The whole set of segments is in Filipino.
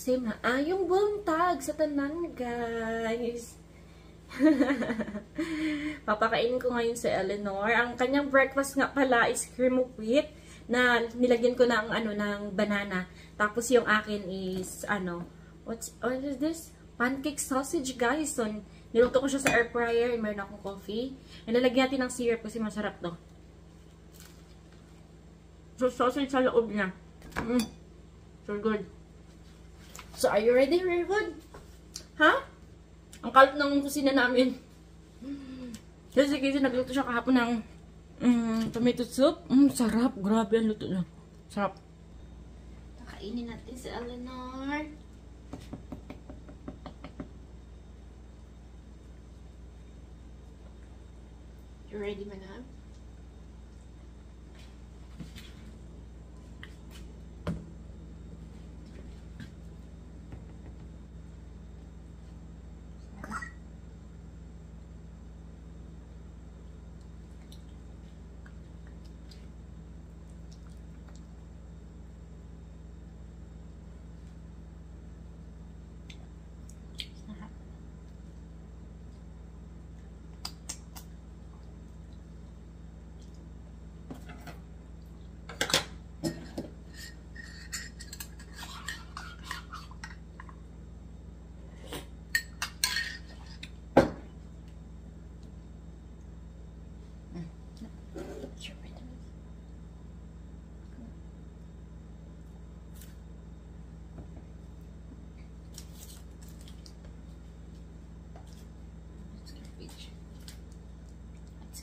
kasi maayong buntag sa tanan, guys. Papakainin ko ngayon si Eleanor. Ang kanyang breakfast nga pala is cream of wheat na nilagyan ko ng ng banana. Tapos yung akin is what is this? Pancake sausage, guys. So, niluto ko siya sa air fryer. Meron akong coffee. And nalagyan natin ng syrup kasi masarap to. So, sausage sa loob niya. So good. So, are you ready, Raven? Ha? Ang kalat ng kusina namin. Kasi nagluto siya kahapon ng tomato soup. Sarap. Grabe ang luto niya. Sarap. Nakainin natin si Eleanor. You ready, Manab?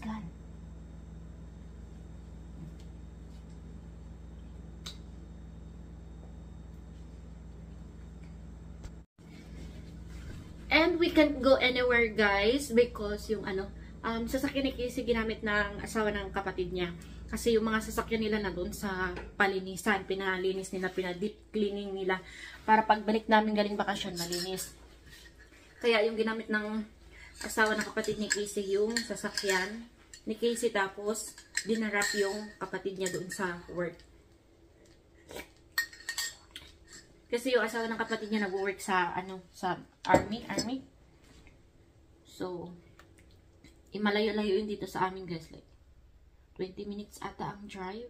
Gone. And we can't go anywhere, guys, because yung sasakyan ni Casey ginamit ng asawa ng kapatid niya. Kasi yung mga sasakyan nila na doon sa palinisan, pinalinis nila, pina-deep cleaning nila para pagbalik namin galing bakasyon malinis. Kaya yung ginamit ng asawa ng kapatid ni Casey yung sasakyan ni Casey, tapos dinarap yung kapatid niya doon sa work. Kasi yung asawa ng kapatid niya nag-work sa sa army. So malayo-layo yun dito sa amin, guys, like 20 minutes ata ang drive.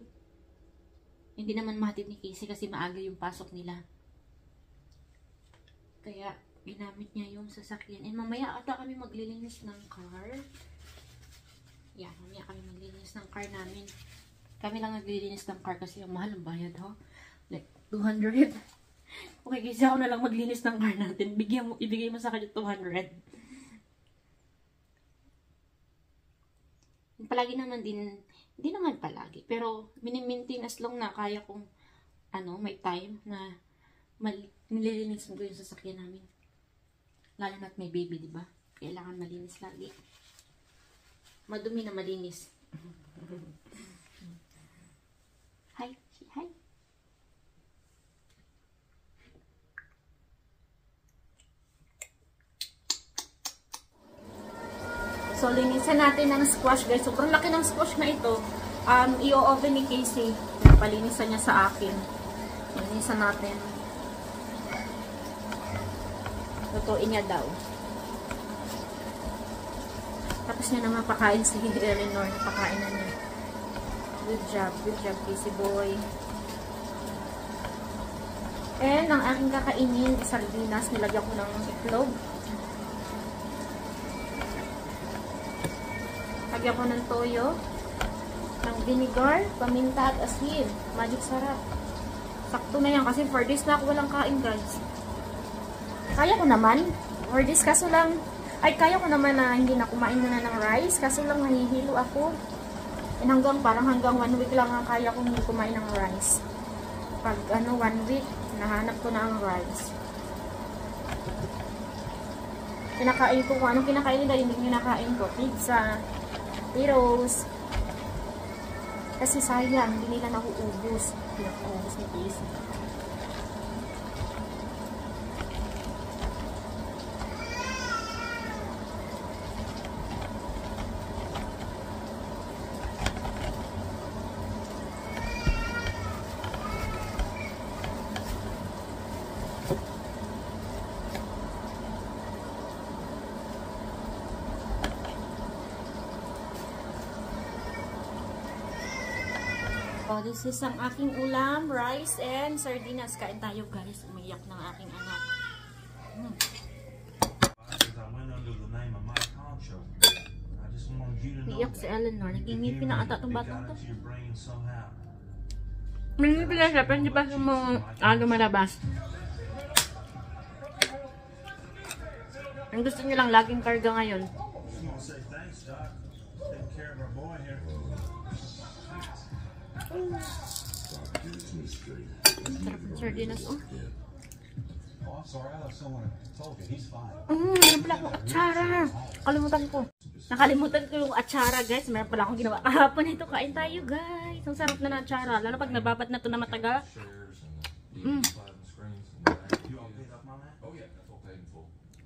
Hindi naman mahatid ni Casey kasi maaga yung pasok nila. Kaya ginamit niya yung sasakyan. And mamaya ata kami maglilinis ng car. Yeah, mamaya kami maglilinis ng car namin. Kami lang naglilinis ng car kasi yung mahal ang bayad, ha? Like, 200. Okay, kasi ako na lang maglinis ng car natin. Ibigay mo sa akin yung 200. Palagi naman din, hindi naman palagi. Pero, minimaintain as long na kaya kong, may time na nililinis ko yung sasakyan namin. Lalo na't may baby, diba? Kailangan malinis lagi. Madumi na malinis. Hi. Hi. So, linisan natin ng squash, guys. Sobrang laki ng squash na ito. I-oven ni Casey. Palinisan niya sa akin. Linisan natin. Lutuin niya daw. Tapos niya naman pakain si Eleanor. Napakain na niya. Good job, Casey boy. And ang aking kakainin is sardinas. Nilagyan ko ng itlog. Lagyan ko ng toyo, ng vinegar, paminta at asin. Magic sarap. Sakto na yan kasi 4 days na ako walang kain, guys. Kaya ko naman. 4 days kaso lang. Kaya ko naman na hindi na kumain muna ng rice. Kaso lang nahihilo ako. And hanggang 1 week lang ang kaya kong hindi kumain ng rice. Pag 1 week, nahanap ko na ang rice. Kinakain ko kung anong kinakain nila, hindi kinakain ko. Pizza, potatoes. Kasi sayang, hindi nila nakuubos. Nakuubos ni Casey. Oh, this is ang aking ulam, rice and sardinas. Kain tayo, guys. Umiyak ng aking anak. Iyak si Eleanor. Nagingipin na ata itong batang to. Nagingipin na siya, pero hindi pa siya lumalabas. Ang gusto niya lang laging karga ngayon. Sarap ng sardinas, oh. Meron pala akong atsara. Nakalimutan ko yung atsara, guys. Meron pala akong ginawa kahapon. Ito, kain tayo, guys. Ang sarap na ng atsara. Lalo pag nababat na ito na mataga.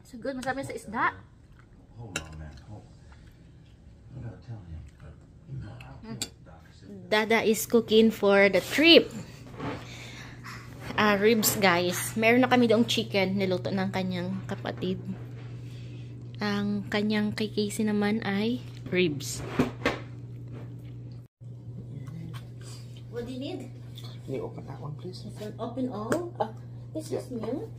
So good. Masarap sa isda. Dada is cooking for the trip. Ribs, guys. Meron na kami doong chicken. Niluto ng kanyang kapatid. Ang kanyang kay Casey naman ay ribs. What do you need? Can you open that one, please? Open all? This is new.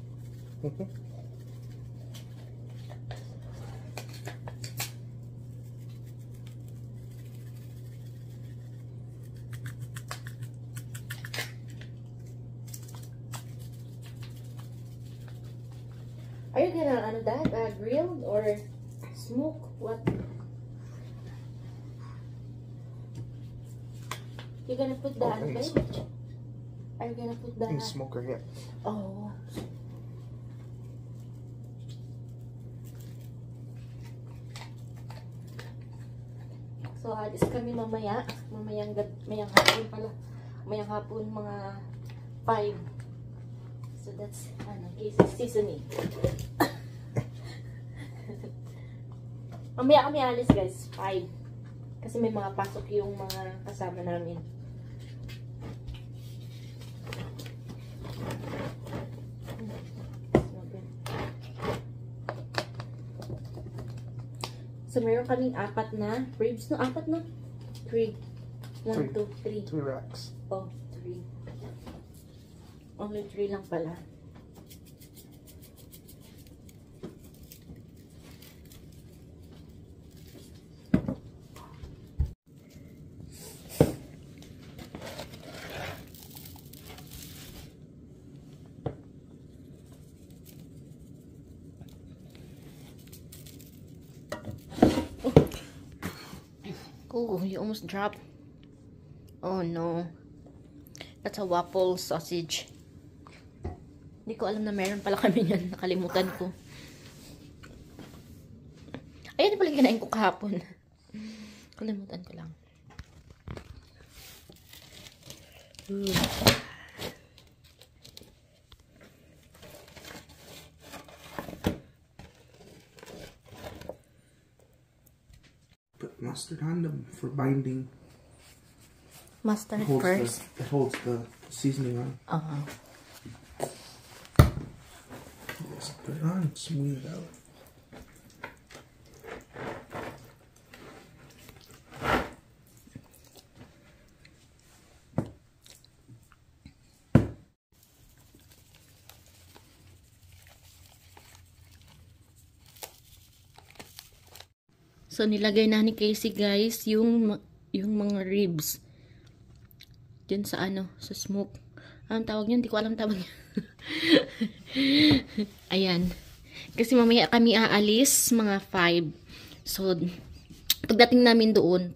Are you gonna grill or smoke? What? You're gonna put the babe? Are you gonna put the in the smoker here? Oh. So alis kami mamaya. Mamayang hapon pala. Mamayang hapon mga 5. So that's Casey's seasoning. Mamaya kami alis, guys. 5. Kasi may mga pasok yung mga kasama namin. So meron kaming 4 na ribs. No, 4 na? 3. 1, 2, 3. 3 racks. Oh, 3. Only 3 lang pala. Oh, you almost dropped. Oh no. That's a waffle sausage. Hindi ko alam na meron pala kami yan. Nakalimutan ko. Ayan pala yung kinain ko kahapon. Kalimutan ko lang. Put mustard on them for binding. Mustard first. It holds the seasoning on. Just put it on, smooth it out. So nilagay na ni Casey, guys, yung mga ribs dyan sa sa smoke. Anong tawag niyan? Hindi ko alam tawag niya. Ayan. Kasi mamaya kami aalis mga 5. So pagdating namin doon,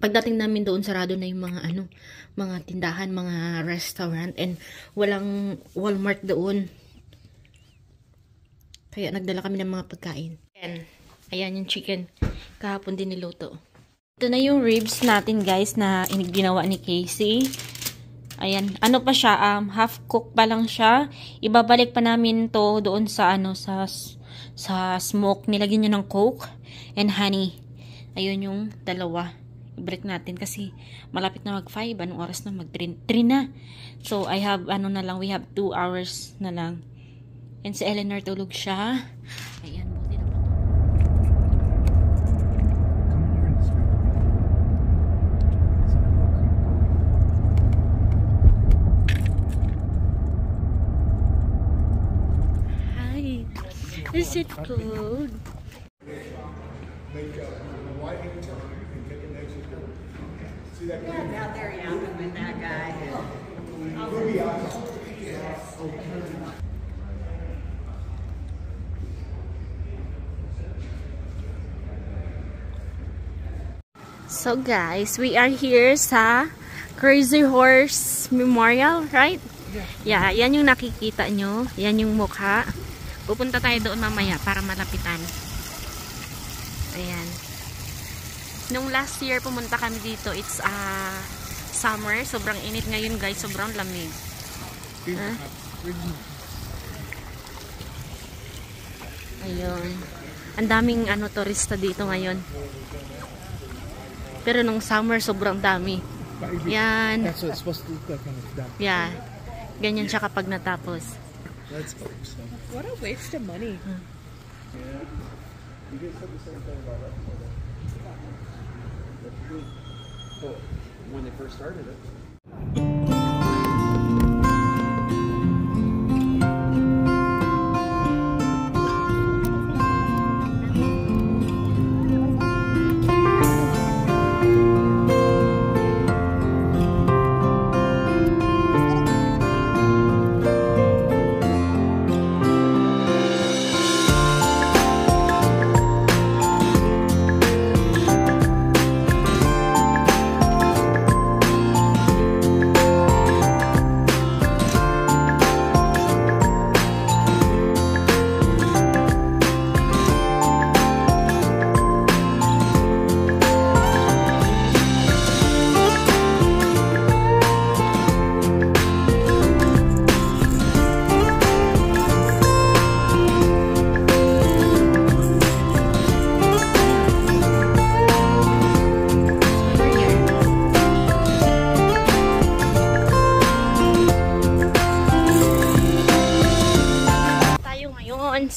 pagdating namin doon sarado na yung mga mga tindahan, mga restaurant, and walang Walmart doon. Kaya nagdala kami ng mga pagkain. Ayan yung chicken. Kahapon din niluto. Ito na yung ribs natin, guys, na ginawa ni Casey. Ayan. Ano pa siya? Half cook pa lang siya. Ibabalik pa namin to doon sa sa smoke. Nilagyan niya ng coke and honey. Ayun yung dalawa. I-break natin kasi malapit na mag-5. Anong oras na? Mag-3 na. So, I have, na lang, we have 2 hours na lang. And si Eleanor tulog siya. Ayan. Is it cold? Out there yapping with that guy. So guys, we are here sa Crazy Horse Memorial, right? Yeah, yan yung nakikita nyo. Yan yung mukha. Pupunta tayo doon mamaya para malapitan. Ayan. Nung last year pumunta kami dito, it's summer. Sobrang init ngayon guys. Sobrang lamig. Huh? Ayun. Ang daming turista dito ngayon. Pero nung summer, sobrang dami. Yan. That's what it's supposed to look like when it's done. Yeah. Ganyan siya kapag natapos. Let's hope so. What a waste of money. Yeah. You guys said the same thing about that. Oh, when they first started it.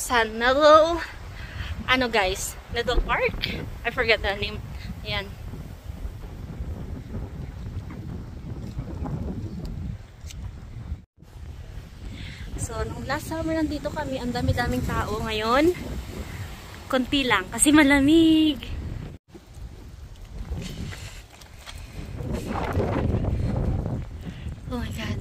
Sa Noodle, guys, Noodle Park? I forget the name. Ayan. So, nung last summer nandito kami, ang dami-daming tao. Ngayon, konti lang kasi malamig. Oh my God.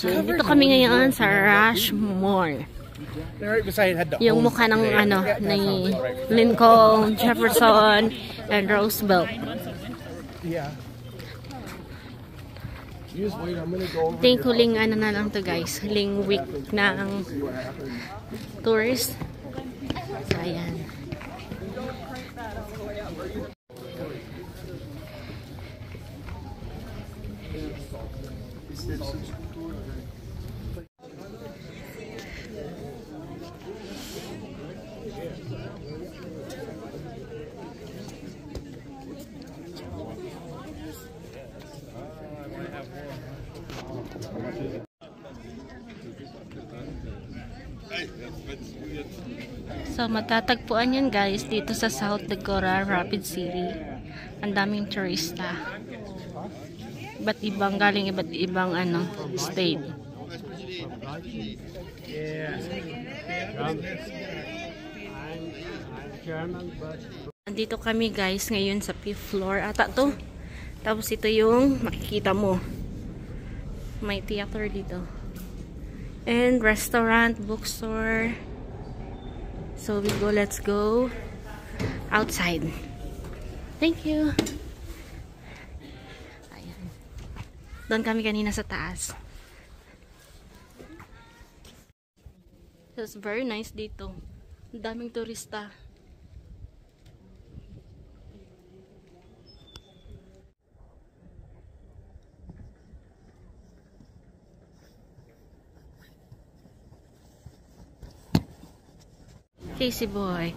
Dito kami ngayon sa Rushmore. Right beside had the Yung mukha ng ni Lincoln, Jefferson, and Roosevelt. Yeah. You just wait, I'm gonna go over. Think huling na lang to guys. Huling week ng tourist. So, ayan. So, matatagpuan yan guys dito sa South Decorah, Rapid City. Ang daming turista. Galing iba't ibang state. Andito kami guys ngayon sa 5th floor ata to. Tapos ito yung makikita mo. May theater dito. And restaurant, bookstore. So let's go outside. Thank you. Ayan. Doon kami kanina sa taas. So it's very nice dito. Ang daming turista. Casey boy.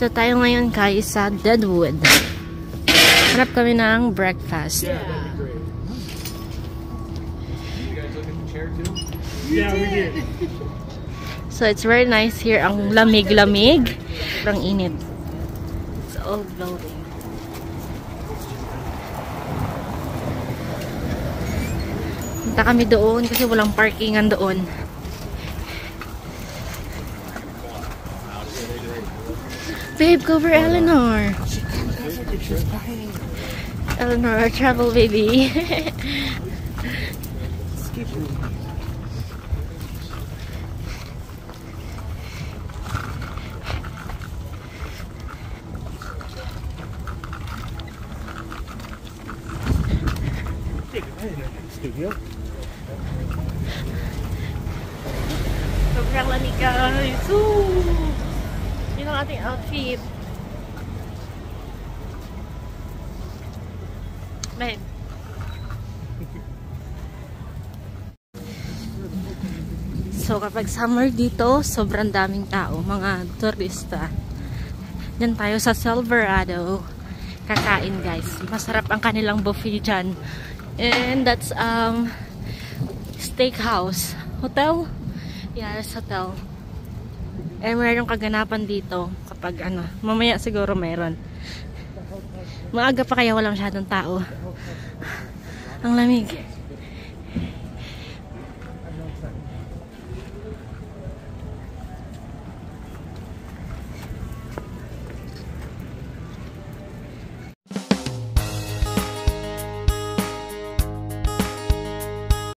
So tayo ngayon guys sa Deadwood. Hanap kami ng breakfast. Yeah, we did. So it's very nice here. Ang lamig-lamig. Ang init. It's all bloating. Punta kami doon kasi walang parkingan doon. Babe, cover Eleanor. Eleanor, travel baby. Sobrang lamig guys. Yun ang ating outfit. Babe. So kapag summer dito, sobrang daming tao, mga turista. Diyan tayo sa Silverado. Kakain guys. Masarap ang kanilang buffet dyan. And that's steakhouse. Hotel? Yeah, it's hotel. Eh, mayroong kaganapan dito kapag ano, mamaya siguro mayroon. Maaga pa kaya walang masyadong tao. Ang lamig.